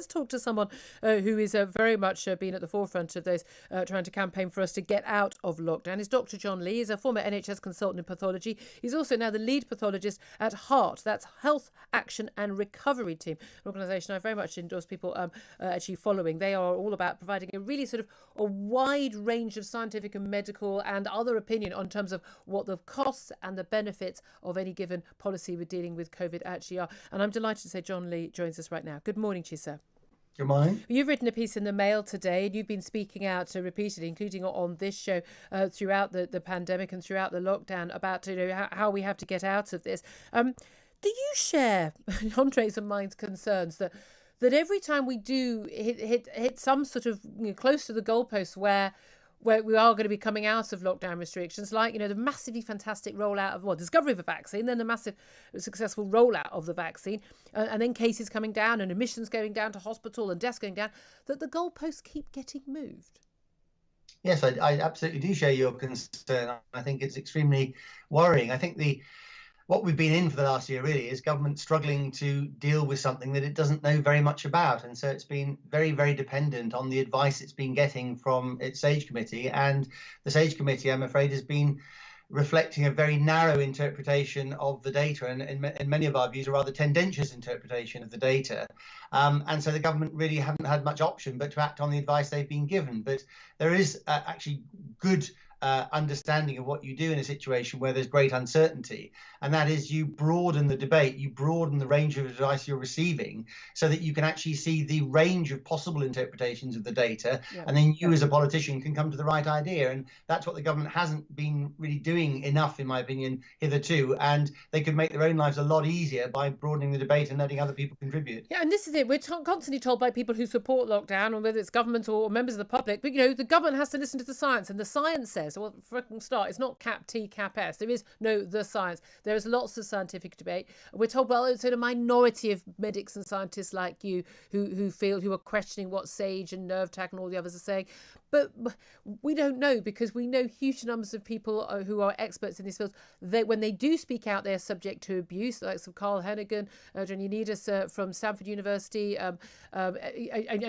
Let's talk to someone who is very much been at the forefront of those trying to campaign for us to get out of lockdown. Is Dr. John Lee. He's a former NHS consultant in pathology. He's also now the lead pathologist at HART, that's Health Action and Recovery Team, an organisation I very much endorse people actually following. They are all about providing a really sort of a wide range of scientific and medical and other opinion on terms of what the costs and the benefits of any given policy we're dealing with COVID actually are. And I'm delighted to say John Lee joins us right now. Good morning to you, sir. Good morning. You've written a piece in the Mail today, and you've been speaking out repeatedly, including on this show, throughout the pandemic and throughout the lockdown, about how we have to get out of this. Do you share Andre's and mine's concerns that every time we do hit some sort of close to the goalposts where we are going to be coming out of lockdown restrictions, like, the massively fantastic rollout of discovery of a vaccine, then the massive successful rollout of the vaccine, and then cases coming down and admissions going down to hospital and deaths going down, that the goalposts keep getting moved? Yes, I absolutely do share your concern. I think it's extremely worrying. I think what we've been in for the last year really is government struggling to deal with something that it doesn't know very much about. And so it's been very, very dependent on the advice it's been getting from its SAGE committee. And the SAGE committee, I'm afraid, has been reflecting a very narrow interpretation of the data, and in many of our views, a rather tendentious interpretation of the data. And so the government really haven't had much option but to act on the advice they've been given. But there is actually good understanding of what you do in a situation where there's great uncertainty, and that is you broaden the debate, you broaden the range of advice you're receiving so that you can actually see the range of possible interpretations of the data, and then you as a politician can come to the right idea. And that's what the government hasn't been really doing enough, in my opinion, hitherto, and they could make their own lives a lot easier by broadening the debate and letting other people contribute. Yeah, and this is it. We're constantly told by people who support lockdown, or whether it's government or members of the public, but the government has to listen to the science, and the science says, well, for a start, it's not cap T, cap S. There is no the science. There is lots of scientific debate. We're told, well, it's a minority of medics and scientists like you who are questioning what SAGE and NervTAC and all the others are saying. But we don't know, because we know huge numbers of people who are experts in these fields. When they do speak out, they're subject to abuse, like some Carl Hennigan, Jenny Nidas from Stanford University, and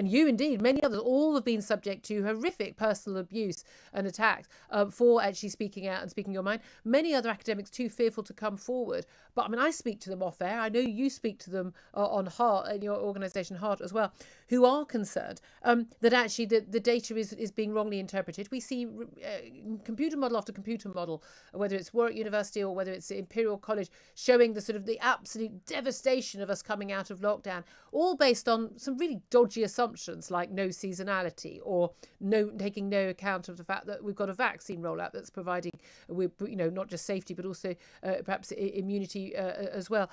you indeed, many others, all have been subject to horrific personal abuse and attacks for actually speaking out and speaking your mind. Many other academics too fearful to come forward. But I mean, I speak to them off air. I know you speak to them on HART, and your organisation HART as well, who are concerned that actually the data is being wrongly interpreted. We see computer model after computer model, whether it's Warwick University or whether it's Imperial College, showing the absolute devastation of us coming out of lockdown, all based on some really dodgy assumptions like no seasonality, or taking no account of the fact that we've got a vaccine rollout that's providing not just safety but also perhaps immunity as well.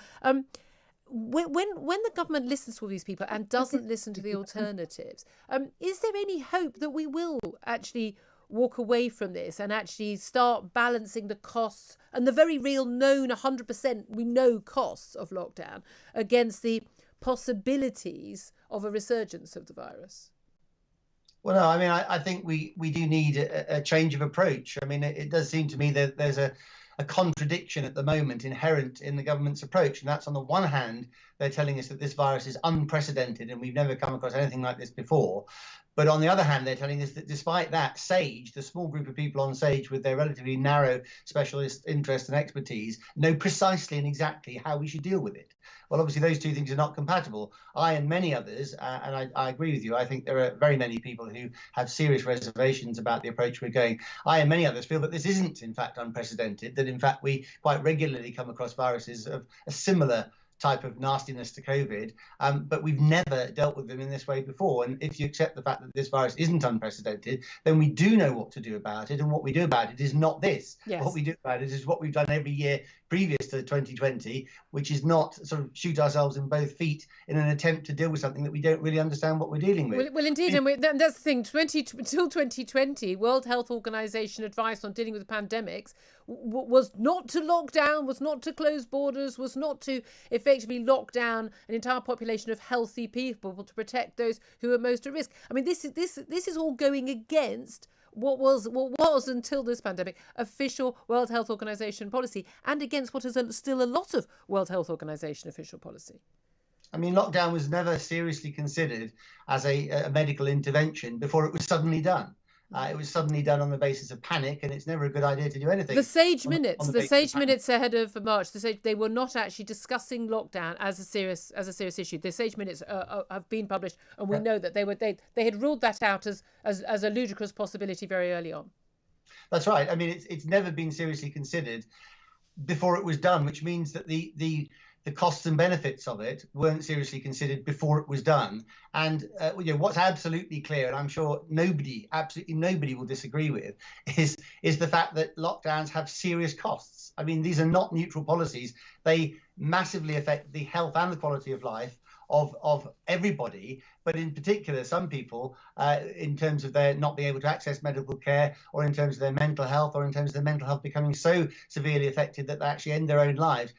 When the government listens to all these people and doesn't listen to the alternatives, is there any hope that we will actually walk away from this and actually start balancing the costs and the very real known 100% we know costs of lockdown against the possibilities of a resurgence of the virus? Well, no, I mean, I think we do need a change of approach. I mean, it does seem to me that there's a contradiction at the moment inherent in the government's approach. And that's, on the one hand, they're telling us that this virus is unprecedented and we've never come across anything like this before. But on the other hand, they're telling us that despite that, SAGE, the small group of people on SAGE with their relatively narrow specialist interest and expertise, know precisely and exactly how we should deal with it. Well, obviously, those two things are not compatible. I and many others, and I agree with you, I think there are very many people who have serious reservations about the approach we're going. I and many others feel that this isn't, in fact, unprecedented, that, in fact, we quite regularly come across viruses of a similar type of nastiness to COVID, but we've never dealt with them in this way before. And if you accept the fact that this virus isn't unprecedented, then we do know what to do about it. And what we do about it is not this. Yes. What we do about it is what we've done every year previous to 2020, which is not sort of shoot ourselves in both feet in an attempt to deal with something that we don't really understand what we're dealing with. Well, indeed, and that's the thing. Until 2020, World Health Organization advice on dealing with pandemics was not to lock down, was not to close borders, was not to effectively lock down an entire population of healthy people to protect those who are most at risk. I mean, this is all going against what was until this pandemic official World Health Organization policy, and against what is still a lot of World Health Organization official policy. I mean, lockdown was never seriously considered as a medical intervention before it was suddenly done. It was suddenly done on the basis of panic, and it's never a good idea to do The anything Sage on Minutes, the the basis of Sage panic. Minutes ahead of March, they were not actually discussing lockdown as a serious issue. The Sage Minutes have been published, and we know that they had ruled that out as a ludicrous possibility very early on. That's right. I mean, it's never been seriously considered before it was done, which means that the costs and benefits of it weren't seriously considered before it was done. And what's absolutely clear, and I'm sure absolutely nobody will disagree with, is the fact that lockdowns have serious costs. I mean, these are not neutral policies. They massively affect the health and the quality of life of everybody, but in particular some people, in terms of their not being able to access medical care, or in terms of their mental health, or in terms of their mental health becoming so severely affected that they actually end their own lives.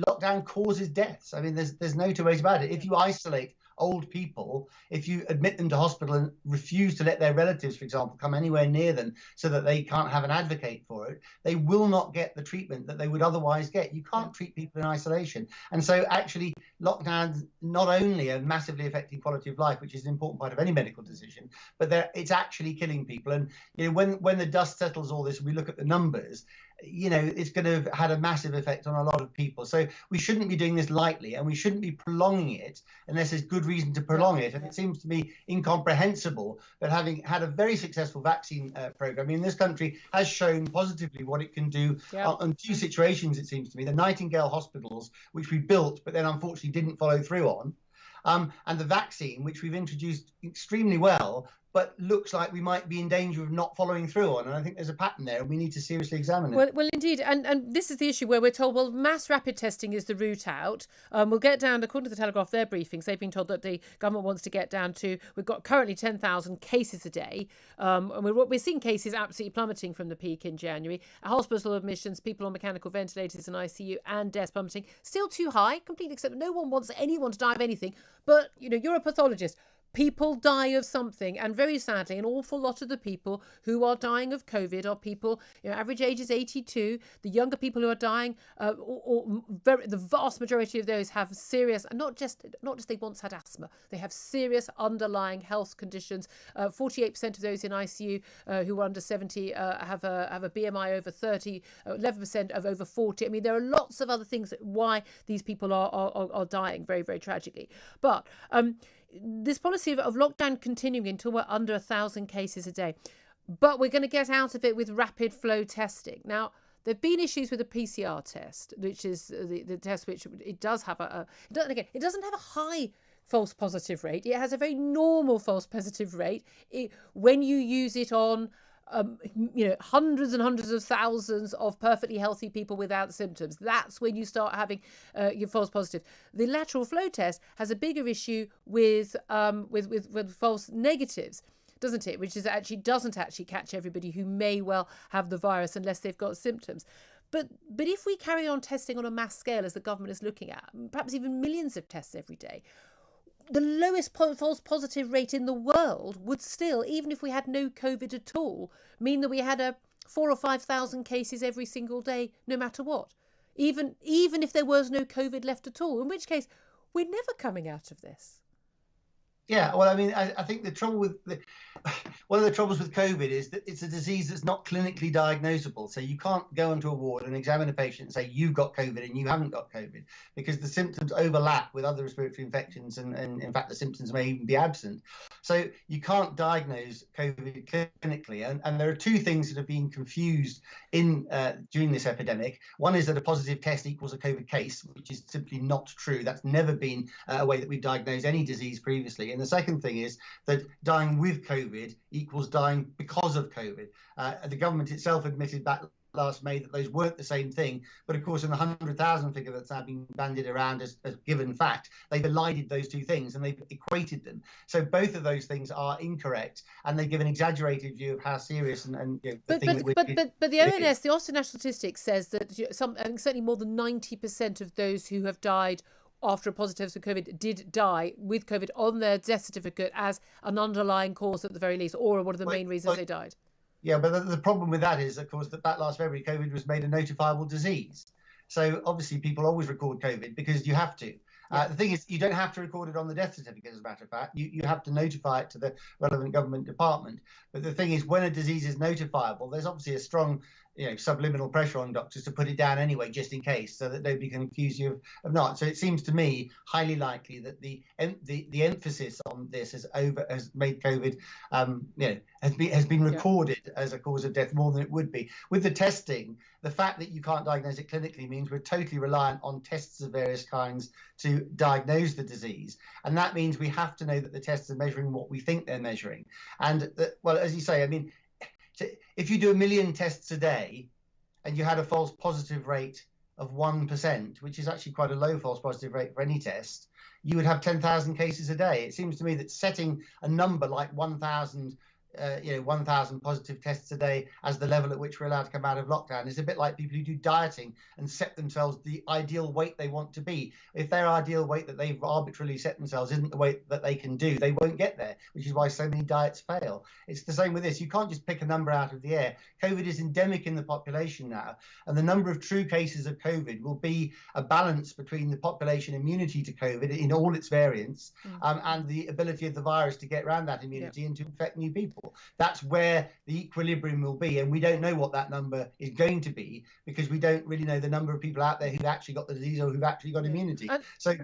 Lockdown causes deaths. I mean, there's no two ways about it. If you isolate old people, if you admit them to hospital and refuse to let their relatives, for example, come anywhere near them so that they can't have an advocate for it, they will not get the treatment that they would otherwise get. You can't treat people in isolation. And so actually lockdowns not only are massively affecting quality of life, which is an important part of any medical decision, but it's actually killing people. And when the dust settles all this, we look at the numbers, it's going to have had a massive effect on a lot of people. So we shouldn't be doing this lightly, and we shouldn't be prolonging it unless there's good reason to prolong it. And it seems to me incomprehensible that, having had a very successful vaccine program, I mean, this country has shown positively what it can do on two situations, it seems to me. The Nightingale hospitals, which we built, but then unfortunately didn't follow through on, and the vaccine, which we've introduced extremely well, but looks like we might be in danger of not following through on. And I think there's a pattern there, and we need to seriously examine it. Well, indeed. And this is the issue where we're told, well, mass rapid testing is the route out. We'll get down, according to the Telegraph, their briefings, they've been told that the government wants to get down to, we've got currently 10,000 cases a day. And we're seeing cases absolutely plummeting from the peak in January. Hospital admissions, people on mechanical ventilators and ICU, and deaths plummeting. Still too high, completely acceptable. No one wants anyone to die of anything. But, you're a pathologist. People die of something, and very sadly, an awful lot of the people who are dying of COVID are people, average age is 82. The younger people who are dying, the vast majority of those have serious, and not just they once had asthma, they have serious underlying health conditions. 48% of those in ICU who are under 70 have a BMI over 30, 11% of over 40. I mean, there are lots of other things why these people are dying very, very tragically. But this policy of lockdown continuing until we're under 1,000 cases a day. But we're going to get out of it with rapid flow testing. Now, there have been issues with the PCR test, which is the test which it does have it doesn't have a high false positive rate. It has a very normal false positive rate when you use it on hundreds and hundreds of thousands of perfectly healthy people without symptoms. That's when you start having your false positive. The lateral flow test has a bigger issue with false negatives, doesn't it? Which is doesn't actually catch everybody who may well have the virus unless they've got symptoms. But if we carry on testing on a mass scale, as the government is looking at, perhaps even millions of tests every day, the lowest false positive rate in the world would still, even if we had no COVID at all, mean that we had 4,000 or 5,000 cases every single day, no matter what. Even if there was no COVID left at all, in which case we're never coming out of this. Yeah, well, I mean, I think the trouble with one of the troubles with COVID is that it's a disease that's not clinically diagnosable. So you can't go onto a ward and examine a patient and say you've got COVID and you haven't got COVID, because the symptoms overlap with other respiratory infections, and in fact the symptoms may even be absent. So you can't diagnose COVID clinically, and there are two things that have been confused during this epidemic. One is that a positive test equals a COVID case, which is simply not true. That's never been a way that we've diagnosed any disease previously. And the second thing is that dying with COVID equals dying because of COVID. The government itself admitted back last May that those weren't the same thing. But of course, in the 100,000 figure that's now been bandied around as given fact, they've elided those two things and they've equated them. So both of those things are incorrect, and they give an exaggerated view of how serious and but the ONS, the Austin National Statistics, says that I think certainly more than 90% of those who have died after a positive test for COVID did die with COVID on their death certificate as an underlying cause at the very least, or one of the main reasons they died. Yeah, but the problem with that is, of course, that back last February, COVID was made a notifiable disease. So obviously people always record COVID because you have to. The thing is, you don't have to record it on the death certificate, as a matter of fact. You have to notify it to the relevant government department. But the thing is, when a disease is notifiable, there's obviously a strong subliminal pressure on doctors to put it down anyway, just in case, so that nobody can accuse you of not. So it seems to me highly likely that the emphasis on this has made COVID, has been recorded as a cause of death more than it would be. With the testing, the fact that you can't diagnose it clinically means we're totally reliant on tests of various kinds to diagnose the disease, and that means we have to know that the tests are measuring what we think they're measuring. And well, as you say, I mean, if you do 1 million tests a day and you had a false positive rate of 1%, which is actually quite a low false positive rate for any test, you would have 10,000 cases a day. It seems to me that setting a number like 1,000 positive tests a day as the level at which we're allowed to come out of lockdown is a bit like people who do dieting and set themselves the ideal weight they want to be. If their ideal weight that they've arbitrarily set themselves isn't the weight that they can do, they won't get there, which is why so many diets fail. It's the same with this. You can't just pick a number out of the air. COVID is endemic in the population now, and the number of true cases of COVID will be a balance between the population immunity to COVID in all its variants and the ability of the virus to get around that immunity and to infect new people. That's where the equilibrium will be, and we don't know what that number is going to be because we don't really know the number of people out there who've actually got the disease or who've actually got immunity. So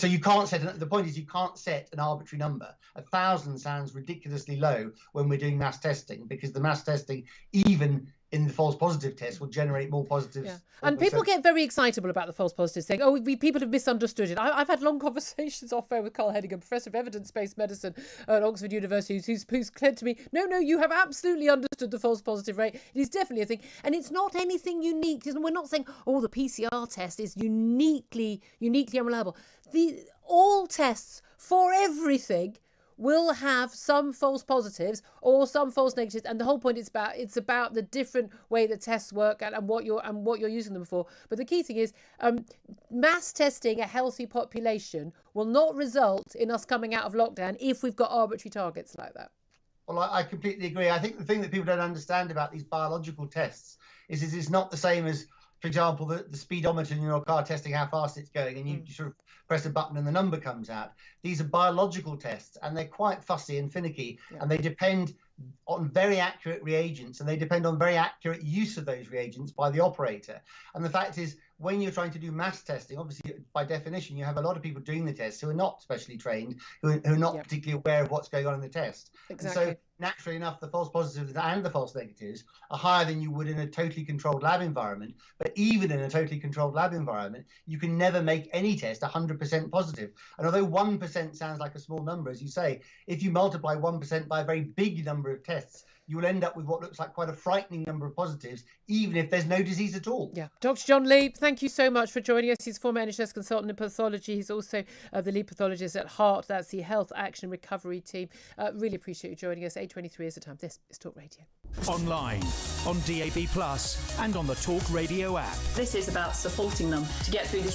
you can't set, the point is you can't set an arbitrary number. 1,000 sounds ridiculously low when we're doing mass testing, because the mass testing, even in the false positive test, will generate more positives. Yeah. And people get very excitable about the false positives, saying, oh, people have misunderstood it. I've had long conversations off air with Carl Hennigan, Professor of Evidence-Based Medicine at Oxford University, who's said to me, no, you have absolutely understood the false positive rate. It is definitely a thing. And it's not anything unique. We're not saying, the PCR test is uniquely unreliable. All tests for everything will have some false positives or some false negatives, and the whole point is about the different way that tests work and what you're using them for. But the key thing is mass testing a healthy population will not result in us coming out of lockdown if we've got arbitrary targets like that. Well, I completely agree. I think the thing that people don't understand about these biological tests is it's not the same as, for example, the speedometer in your car testing how fast it's going, and you sort of press a button and the number comes out. These are biological tests, and they're quite fussy and finicky, and they depend on very accurate reagents, and they depend on very accurate use of those reagents by the operator. And the fact is, when you're trying to do mass testing, obviously, by definition, you have a lot of people doing the tests who are not specially trained, who are not particularly aware of what's going on in the test. Exactly. And so, naturally enough, the false positives and the false negatives are higher than you would in a totally controlled lab environment. But even in a totally controlled lab environment, you can never make any test 100% positive. And although 1% sounds like a small number, as you say, if you multiply 1% by a very big number of tests, you will end up with what looks like quite a frightening number of positives, even if there's no disease at all. Yeah. Dr. John Lee, thank you so much for joining us. He's former NHS consultant in pathology. He's also the lead pathologist at Heart. That's the Health Action Recovery Team. Really appreciate you joining us. 8:23 is the time. This is Talk Radio. Online, on DAB+, and on the Talk Radio app. This is about supporting them to get through this